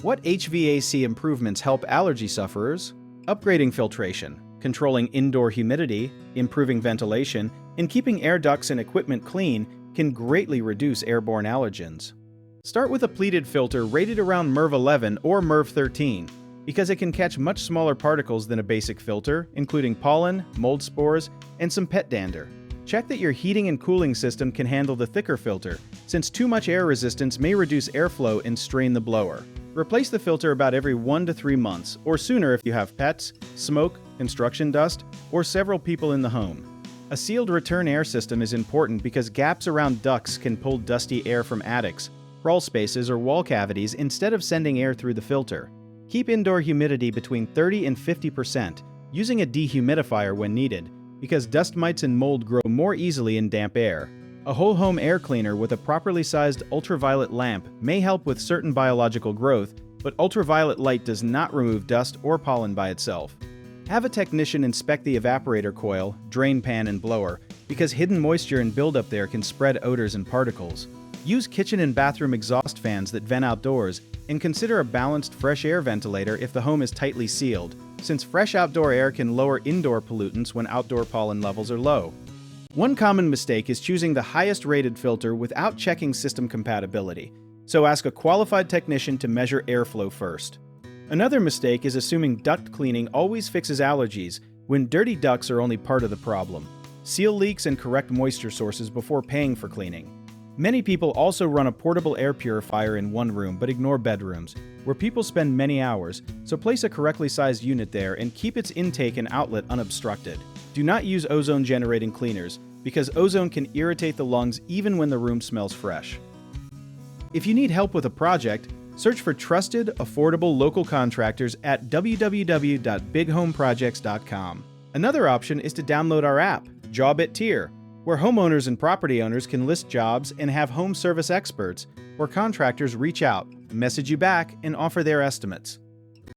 What HVAC improvements help allergy sufferers? Upgrading filtration, controlling indoor humidity, improving ventilation, and keeping air ducts and equipment clean can greatly reduce airborne allergens. Start with a pleated filter rated around MERV 11 or MERV 13 because it can catch much smaller particles than a basic filter, including pollen, mold spores, and some pet dander. Check that your heating and cooling system can handle the thicker filter, since too much air resistance may reduce airflow and strain the blower. Replace the filter about every 1 to 3 months, or sooner if you have pets, smoke, construction dust, or several people in the home. A sealed return air system is important because gaps around ducts can pull dusty air from attics, crawl spaces, or wall cavities instead of sending air through the filter. Keep indoor humidity between 30 and 50%, using a dehumidifier when needed, because dust mites and mold grow more easily in damp air. A whole home air cleaner with a properly sized ultraviolet lamp may help with certain biological growth, but ultraviolet light does not remove dust or pollen by itself. Have a technician inspect the evaporator coil, drain pan, and blower, because hidden moisture and buildup there can spread odors and particles. Use kitchen and bathroom exhaust fans that vent outdoors, and consider a balanced fresh air ventilator if the home is tightly sealed, since fresh outdoor air can lower indoor pollutants when outdoor pollen levels are low. One common mistake is choosing the highest rated filter without checking system compatibility, so ask a qualified technician to measure airflow first. Another mistake is assuming duct cleaning always fixes allergies, when dirty ducts are only part of the problem. Seal leaks and correct moisture sources before paying for cleaning. Many people also run a portable air purifier in one room but ignore bedrooms, where people spend many hours, so place a correctly sized unit there and keep its intake and outlet unobstructed. Do not use ozone-generating cleaners, because ozone can irritate the lungs even when the room smells fresh. If you need help with a project, search for trusted, affordable local contractors at www.bighomeprojects.com. Another option is to download our app, Job It Tier, where homeowners and property owners can list jobs and have home service experts, or contractors reach out, message you back, and offer their estimates.